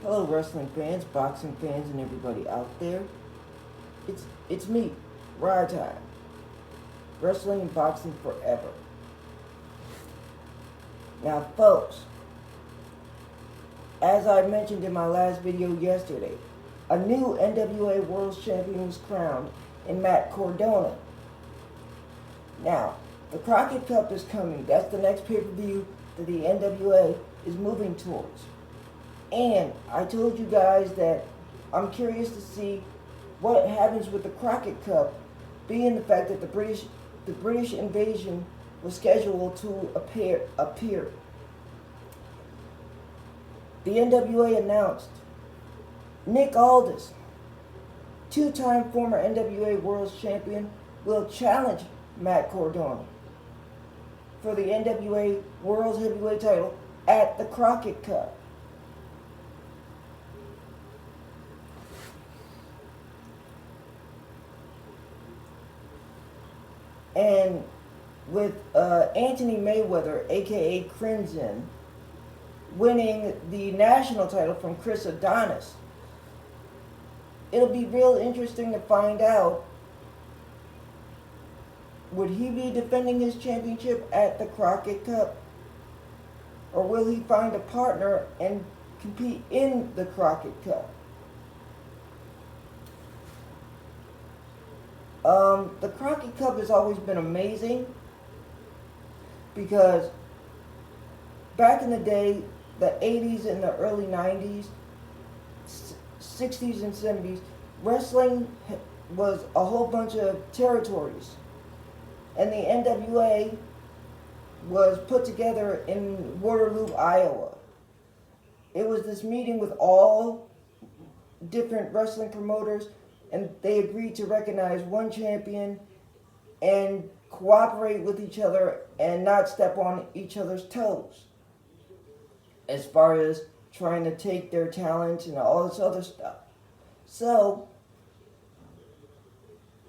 Hello, wrestling fans, boxing fans, and everybody out there. It's me, Ride Time. Wrestling and boxing forever. Now, folks, as I mentioned in my last video yesterday, a new NWA World Champion was crowned in Matt Cardona. Now, the Crockett Cup is coming. That's the next pay-per-view that the NWA is moving towards. And I told you guys that I'm curious to see what happens with the Crockett Cup, being the fact that the British invasion was scheduled to appear. The NWA announced Nick Aldis, two-time former NWA World Champion, will challenge Matt Cardona for the NWA World Heavyweight title at the Crockett Cup. And with Anthony Mayweather, aka Crimson, winning the national title from Chris Adonis, it'll be real interesting to find out, would he be defending his championship at the Crockett Cup? Or will he find a partner and compete in the Crockett Cup? The Crockett Cup has always been amazing because back in the day, the 80s and the early 90s, 60s and 70s, wrestling was a whole bunch of territories. And the NWA was put together in Waterloo, Iowa. It was this meeting with all different wrestling promoters, and they agreed to recognize one champion and cooperate with each other and not step on each other's toes as far as trying to take their talents and all this other stuff. So,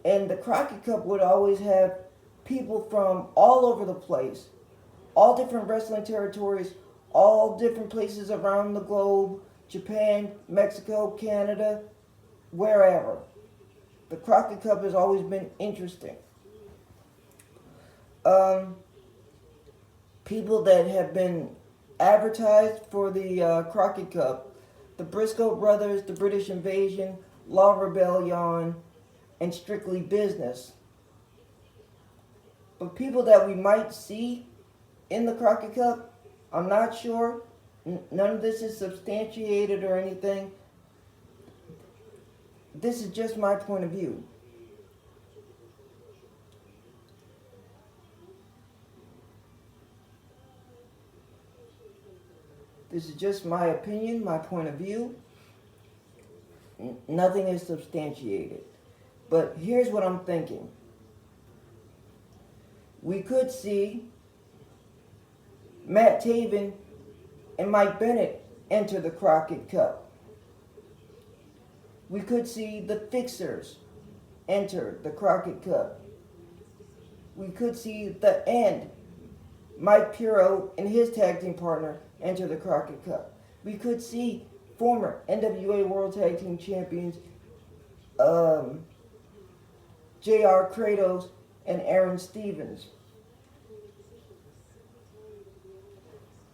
and the Crockett Cup would always have people from all over the place, all different wrestling territories, all different places around the globe, Japan, Mexico, Canada, wherever. The Crockett Cup has always been interesting. People that have been advertised for the Crockett Cup: the Briscoe Brothers, the British Invasion, La Rebellion, and Strictly Business. But people that we might see in the Crockett Cup, I'm not sure. None of this is substantiated or anything. This is just my point of view. This is just my opinion, my point of view. Nothing is substantiated. But here's what I'm thinking. We could see Matt Taven and Mike Bennett enter the Crockett Cup. We could see the Fixers enter the Crockett Cup. We could see the End, Mike Piro and his tag team partner, enter the Crockett Cup. We could see former NWA World Tag Team Champions J.R. Kratos and Aaron Stevens.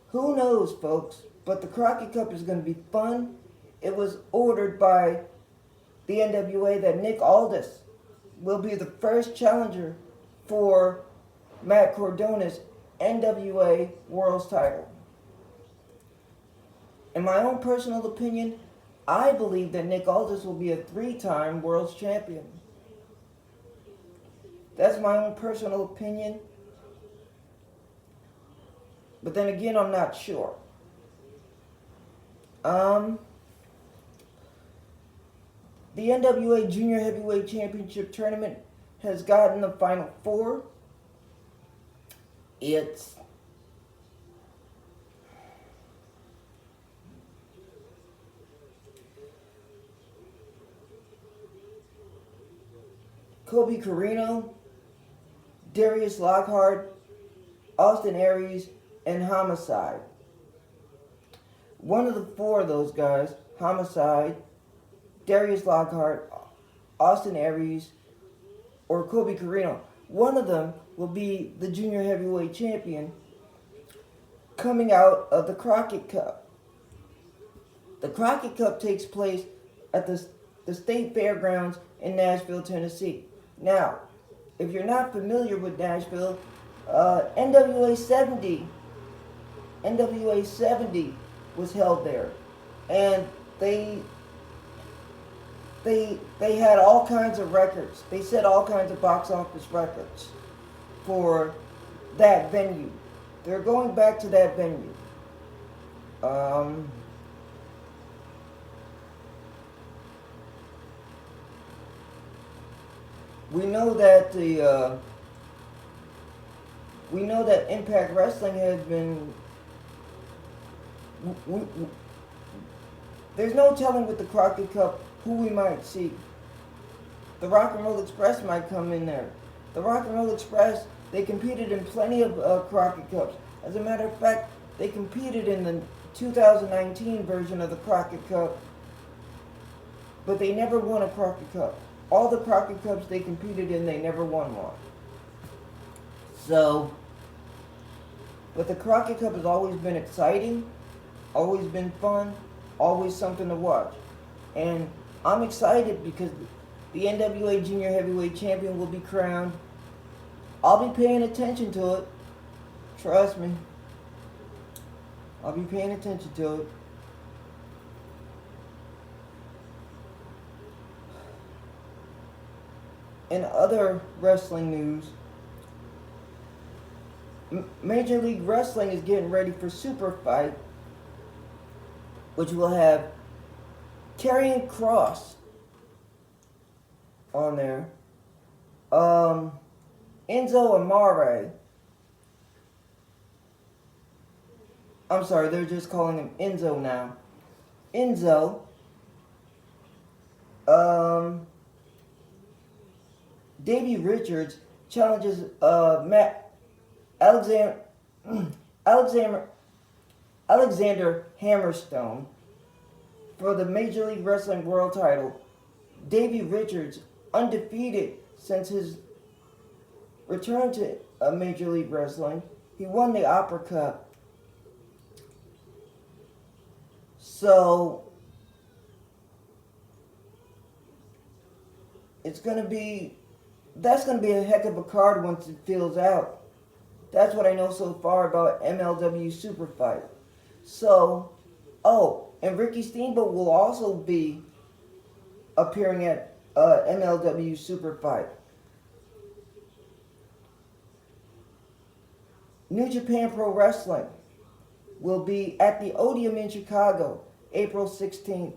Who knows, folks? But the Crockett Cup is going to be fun. It was ordered by the NWA that Nick Aldis will be the first challenger for Matt Cardona's NWA World's title. In my own personal opinion, I believe that Nick Aldis will be a 3-time World's Champion. That's my own personal opinion. But then again, I'm not sure. The NWA Junior Heavyweight Championship Tournament has gotten the Final Four. It's Kobe Carino, Darius Lockhart, Austin Aries, and Homicide. One of the four of those guys, Homicide, Darius Lockhart, Austin Aries, or Kobe Carino. One of them will be the junior heavyweight champion coming out of the Crockett Cup. The Crockett Cup takes place at the State Fairgrounds in Nashville, Tennessee. Now, if you're not familiar with Nashville, NWA 70 was held there, and they had all kinds of records. They set all kinds of box office records for that venue. They're going back to that venue. We know that Impact Wrestling has been. There's no telling with the Crockett Cup who we might see. The Rock and Roll Express might come in there. The Rock and Roll Express, they competed in plenty of Crockett Cups. As a matter of fact, they competed in the 2019 version of the Crockett Cup, but they never won a Crockett Cup. All the Crockett Cups they competed in, they never won one. So, but the Crockett Cup has always been exciting, always been fun, always something to watch. And I'm excited because the NWA Junior Heavyweight Champion will be crowned. I'll be paying attention to it. Trust me. I'll be paying attention to it. In other wrestling news, Major League Wrestling is getting ready for Super Fight, which will have Karrion Kross on there, Enzo Amore. I'm sorry, they're just calling him Enzo now. Enzo, Davey Richards challenges Alexander Hammerstone for the Major League Wrestling World Title. Davey Richards, undefeated since his return to Major League Wrestling. He won the Opera Cup. So that's going to be a heck of a card once it fills out. That's what I know so far about MLW Super Fight. So, and Ricky Steamboat will also be appearing at MLW Super Fight. New Japan Pro Wrestling will be at the Odeum in Chicago, April 16th.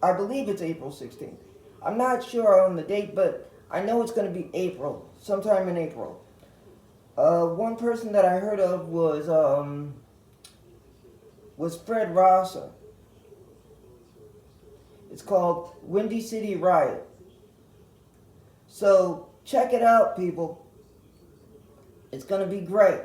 I believe it's April 16th. I'm not sure on the date, but I know it's going to be April, sometime in April. One person that I heard of was Fred Rosser. It's called Windy City Riot. So check it out, people. It's going to be great.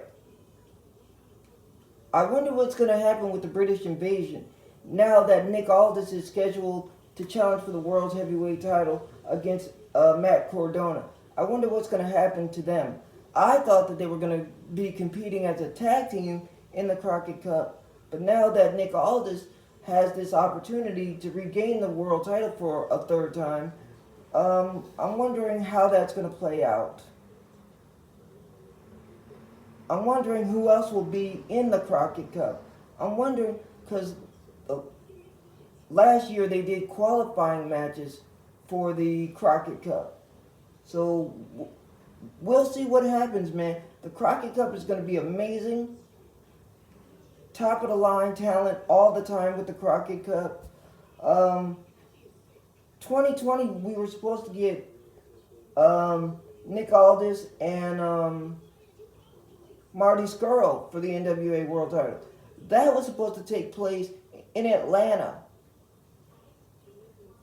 I wonder what's going to happen with the British Invasion now that Nick Aldis is scheduled to challenge for the World's Heavyweight title against Matt Cardona. I wonder what's going to happen to them. I thought that they were going to be competing as a tag team in the Crockett Cup. But now that Nick Aldis has this opportunity to regain the world title for a third time, I'm wondering how that's going to play out. I'm wondering who else will be in the Crockett Cup. I'm wondering, because last year they did qualifying matches for the Crockett Cup. So we'll see what happens, man. The Crockett Cup is going to be amazing. Top of the line talent all the time with the Crockett Cup. 2020 we were supposed to get Nick Aldis and Marty Scurll for the NWA World Title. That was supposed to take place in Atlanta.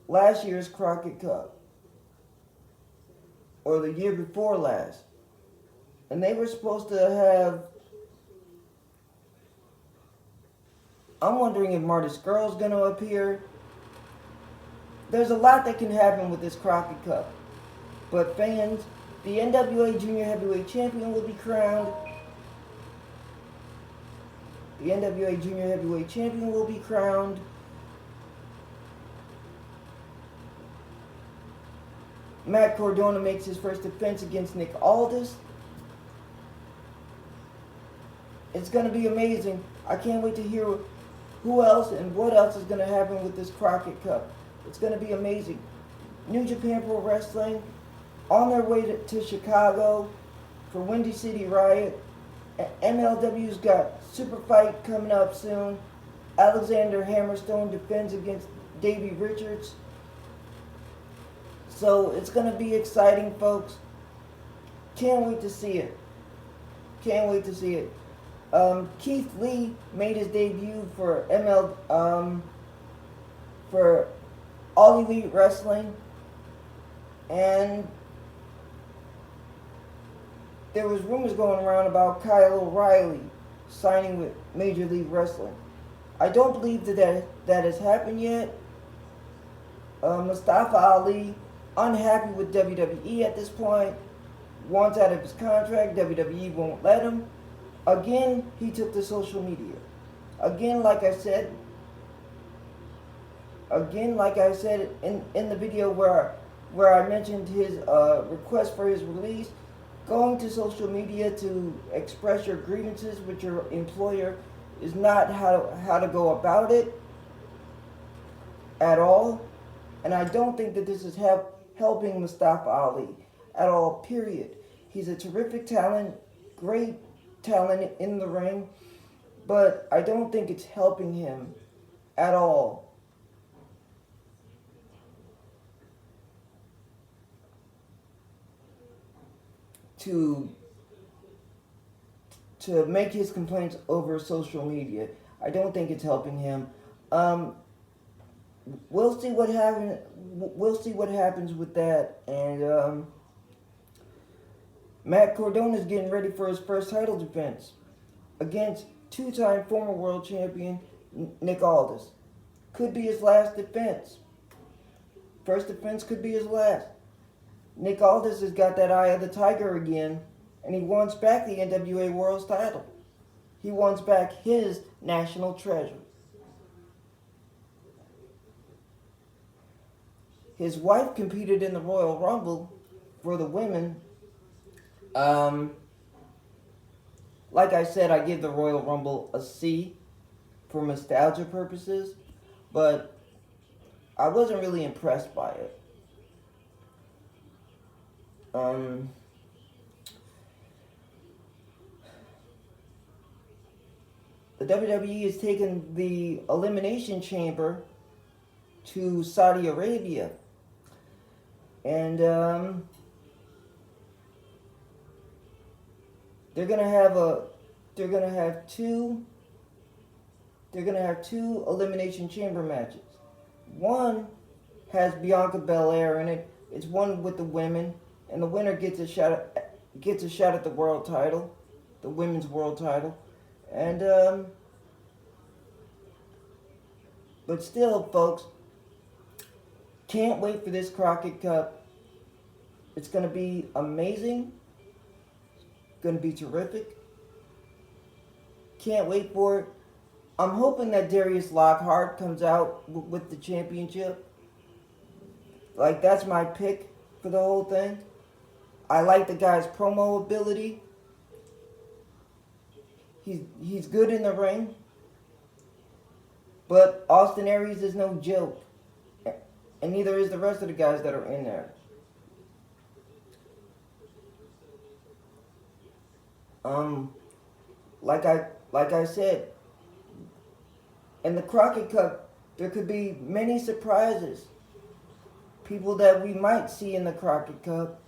Last year's Crockett Cup. Or the year before last. And they were supposed to have... I'm wondering if Marty Scurll's going to appear. there's a lot that can happen with this Crockett Cup. But fans, the NWA Junior Heavyweight Champion will be crowned. The NWA Junior Heavyweight Champion will be crowned. Matt Cardona makes his first defense against Nick Aldis. It's going to be amazing. I can't wait to hear who else and what else is going to happen with this Crockett Cup. It's going to be amazing. New Japan Pro Wrestling on their way to Chicago for Windy City Riot. MLW's got Super Fight coming up soon. Alexander Hammerstone defends against Davey Richards. So it's going to be exciting, folks. Can't wait to see it. Can't wait to see it. Keith Lee made his debut for for All Elite Wrestling, and there was rumors going around about Kyle O'Reilly signing with Major League Wrestling. I don't believe that has happened yet. Mustafa Ali, unhappy with WWE at this point, wants out of his contract. WWE won't let him. Again, he took to social media. Again, like I said in the video where I mentioned his request for his release, going to social media to express your grievances with your employer is not how to go about it at all. And I don't think that this is helping Mustafa Ali at all, period. He's a terrific talent, great talent in the ring, but I don't think it's helping him at all. To make his complaints over social media. I don't think it's helping him. We'll see what happens. We'll see what happens with that. And Matt Cardona is getting ready for his first title defense against two-time former world champion Nick Aldis. Could be his last defense. First defense could be his last. Nick Aldis has got that eye of the tiger again, and he wants back the NWA World's title. He wants back his national treasure. His wife competed in the Royal Rumble for the women. Like I said, I give the Royal Rumble a C for nostalgia purposes, but I wasn't really impressed by it. The WWE has taken the Elimination Chamber to Saudi Arabia, and they're gonna have two Elimination Chamber matches. One has Bianca Belair in it. It's one with the women, and the winner gets a shot at the world title, the women's world title. And but still, folks, can't wait for this Crockett Cup. It's going to be amazing. It's going to be terrific. Can't wait for it. I'm hoping that Darius Lockhart comes out with the championship. Like, that's my pick for the whole thing. I like the guy's promo ability. He's good in the ring. But Austin Aries is no joke. And neither is the rest of the guys that are in there. Like I said, in the Crockett Cup, there could be many surprises. People that we might see in the Crockett Cup.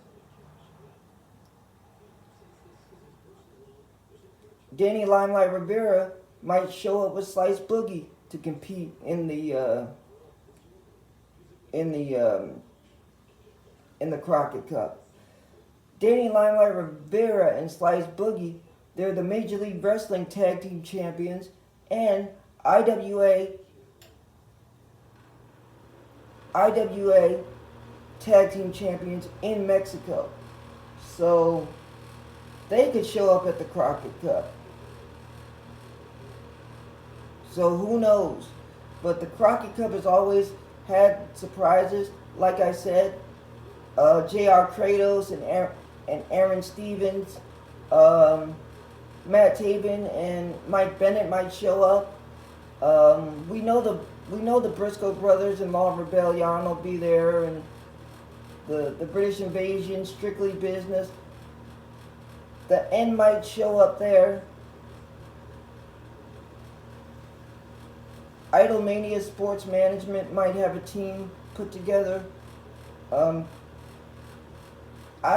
Danny Limelight Rivera might show up with Slice Boogie to compete in the Crockett Cup. Danny Limelight Rivera and Slice Boogie, they're the Major League Wrestling Tag Team Champions and IWA IWA Tag Team Champions in Mexico. So they could show up at the Crockett Cup. So who knows? But the Crockett Cup has always had surprises. Like I said, J.R. Kratos and Aaron Stevens, Matt Taven and Mike Bennett might show up. We know the Briscoe brothers and Law Rebellion will be there, and the British Invasion, Strictly Business. The N might show up there. Idolmania Sports Management might have a team put together. I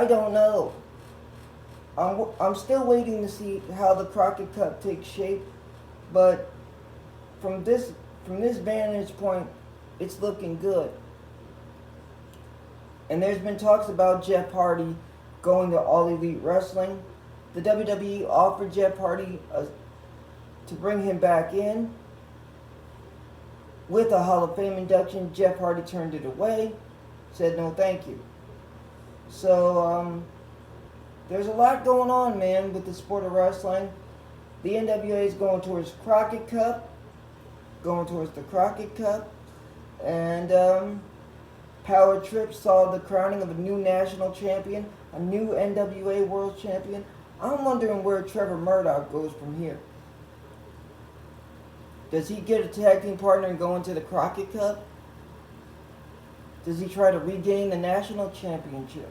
don't know. I'm still waiting to see how the Crockett Cup takes shape, but from this vantage point, it's looking good. And there's been talks about Jeff Hardy going to All Elite Wrestling. The WWE offered Jeff Hardy to bring him back in with a Hall of Fame induction. Jeff Hardy turned it away, said no thank you. So there's a lot going on, man, with the sport of wrestling. The NWA is going towards Crockett Cup, going towards the Crockett Cup, and Power Trip saw the crowning of a new national champion, a new NWA World Champion. I'm wondering where Trevor Murdoch goes from here. Does he get a tag team partner and go into the Crockett Cup? Does he try to regain the national championship?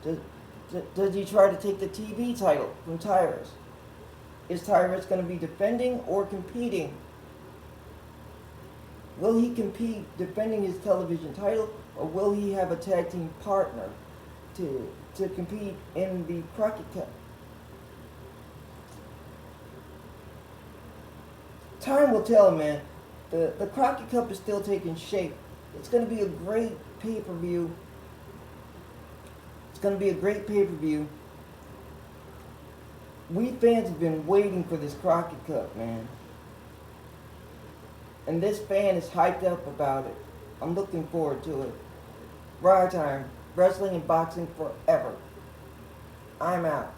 Does he try to take the TV title from Tyrus? Is Tyrus going to be defending or competing? Will he compete defending his television title, or will he have a tag team partner to compete in the Crockett Cup? Time will tell, man. The Crockett Cup is still taking shape. It's going to be a great pay-per-view. It's going to be a great pay-per-view. We fans have been waiting for this Crockett Cup, man. And this fan is hyped up about it. I'm looking forward to it. Riot Time. Wrestling and boxing forever. I'm out.